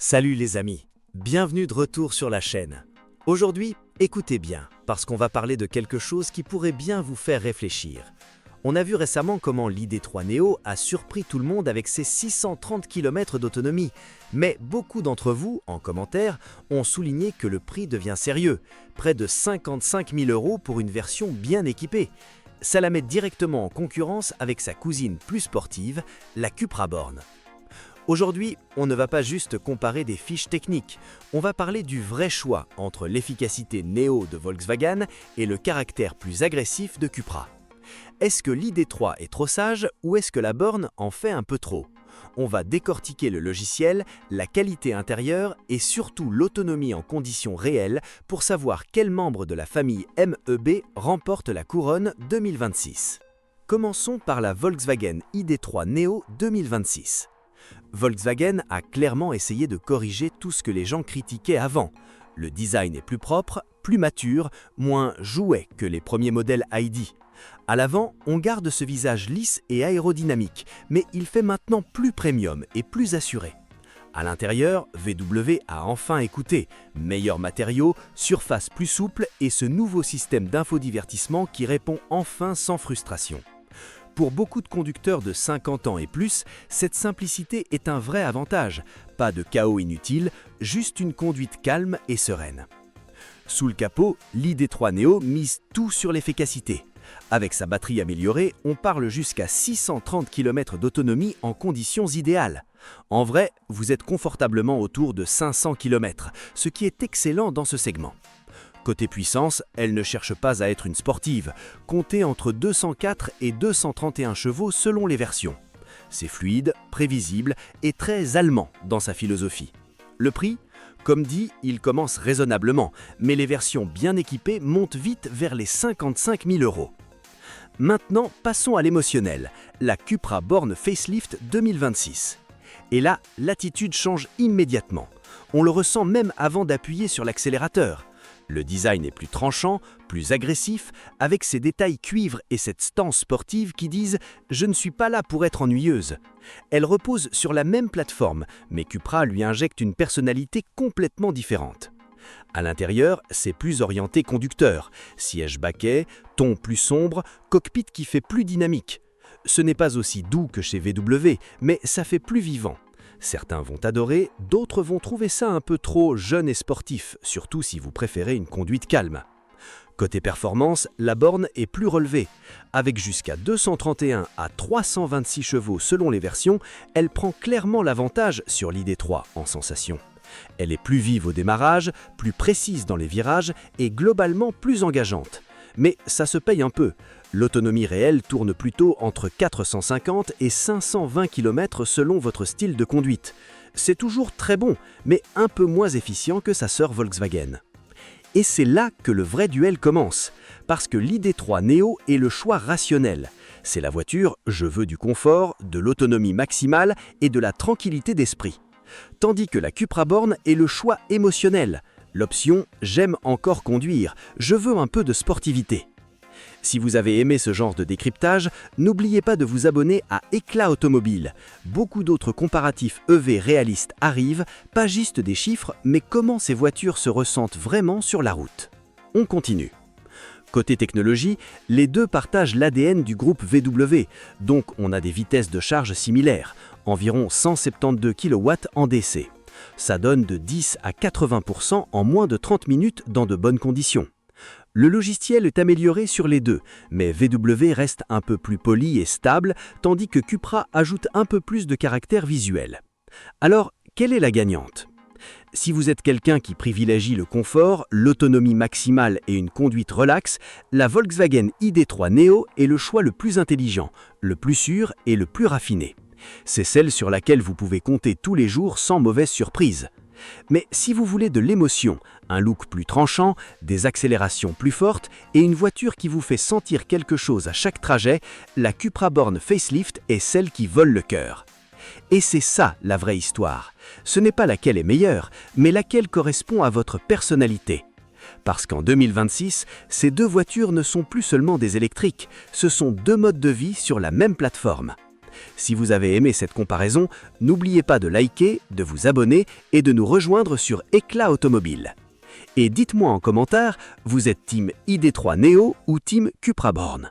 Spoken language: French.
Salut les amis, bienvenue de retour sur la chaîne. Aujourd'hui, écoutez bien, parce qu'on va parler de quelque chose qui pourrait bien vous faire réfléchir. On a vu récemment comment l'ID3 Neo a surpris tout le monde avec ses 630 km d'autonomie, mais beaucoup d'entre vous, en commentaire, ont souligné que le prix devient sérieux, près de 55 000 € pour une version bien équipée. Ça la met directement en concurrence avec sa cousine plus sportive, la Cupra Born. Aujourd'hui, on ne va pas juste comparer des fiches techniques, on va parler du vrai choix entre l'efficacité Neo de Volkswagen et le caractère plus agressif de Cupra. Est-ce que l'ID3 est trop sage ou est-ce que la Born en fait un peu trop? On va décortiquer le logiciel, la qualité intérieure et surtout l'autonomie en conditions réelles pour savoir quel membre de la famille MEB remporte la couronne 2026. Commençons par la Volkswagen ID3 Neo 2026. Volkswagen a clairement essayé de corriger tout ce que les gens critiquaient avant. Le design est plus propre, plus mature, moins jouet que les premiers modèles ID. À l'avant, on garde ce visage lisse et aérodynamique, mais il fait maintenant plus premium et plus assuré. À l'intérieur, VW a enfin écouté. Meilleurs matériaux, surface plus souple et ce nouveau système d'infodivertissement qui répond enfin sans frustration. Pour beaucoup de conducteurs de 50 ans et plus, cette simplicité est un vrai avantage. Pas de chaos inutile, juste une conduite calme et sereine. Sous le capot, l'ID3 Neo mise tout sur l'efficacité. Avec sa batterie améliorée, on parle jusqu'à 630 km d'autonomie en conditions idéales. En vrai, vous êtes confortablement autour de 500 km, ce qui est excellent dans ce segment. Côté puissance, elle ne cherche pas à être une sportive, comptée entre 204 et 231 chevaux selon les versions. C'est fluide, prévisible et très allemand dans sa philosophie. Le prix? Comme dit, il commence raisonnablement, mais les versions bien équipées montent vite vers les 55 000 €. Maintenant, passons à l'émotionnel, la Cupra Born Facelift 2026. Et là, l'attitude change immédiatement. On le ressent même avant d'appuyer sur l'accélérateur. Le design est plus tranchant, plus agressif, avec ses détails cuivre et cette stance sportive qui disent « je ne suis pas là pour être ennuyeuse ». Elle repose sur la même plateforme, mais Cupra lui injecte une personnalité complètement différente. À l'intérieur, c'est plus orienté conducteur, siège baquet, ton plus sombre, cockpit qui fait plus dynamique. Ce n'est pas aussi doux que chez VW, mais ça fait plus vivant. Certains vont adorer, d'autres vont trouver ça un peu trop jeune et sportif, surtout si vous préférez une conduite calme. Côté performance, la Born est plus relevée. Avec jusqu'à 231 à 326 chevaux selon les versions, elle prend clairement l'avantage sur l'ID3 en sensation. Elle est plus vive au démarrage, plus précise dans les virages et globalement plus engageante. Mais ça se paye un peu. L'autonomie réelle tourne plutôt entre 450 et 520 km selon votre style de conduite. C'est toujours très bon, mais un peu moins efficient que sa sœur Volkswagen. Et c'est là que le vrai duel commence, parce que l'ID3 Neo est le choix rationnel. C'est la voiture, je veux du confort, de l'autonomie maximale et de la tranquillité d'esprit. Tandis que la Cupra Born est le choix émotionnel. L'option « j'aime encore conduire, je veux un peu de sportivité ». Si vous avez aimé ce genre de décryptage, n'oubliez pas de vous abonner à Éclat Automobile. Beaucoup d'autres comparatifs EV réalistes arrivent, pas juste des chiffres, mais comment ces voitures se ressentent vraiment sur la route. On continue. Côté technologie, les deux partagent l'ADN du groupe VW, donc on a des vitesses de charge similaires, environ 172 kW en DC. Ça donne de 10 à 80% en moins de 30 minutes dans de bonnes conditions. Le logiciel est amélioré sur les deux, mais VW reste un peu plus poli et stable, tandis que Cupra ajoute un peu plus de caractère visuel. Alors, quelle est la gagnante? Si vous êtes quelqu'un qui privilégie le confort, l'autonomie maximale et une conduite relaxe, la Volkswagen ID3 Neo est le choix le plus intelligent, le plus sûr et le plus raffiné. C'est celle sur laquelle vous pouvez compter tous les jours sans mauvaise surprise. Mais si vous voulez de l'émotion, un look plus tranchant, des accélérations plus fortes et une voiture qui vous fait sentir quelque chose à chaque trajet, la Cupra Born Facelift est celle qui vole le cœur. Et c'est ça la vraie histoire. Ce n'est pas laquelle est meilleure, mais laquelle correspond à votre personnalité. Parce qu'en 2026, ces deux voitures ne sont plus seulement des électriques, ce sont deux modes de vie sur la même plateforme. Si vous avez aimé cette comparaison, n'oubliez pas de liker, de vous abonner et de nous rejoindre sur Éclat Automobile. Et dites-moi en commentaire, vous êtes team ID3 Neo ou team Cupra Born?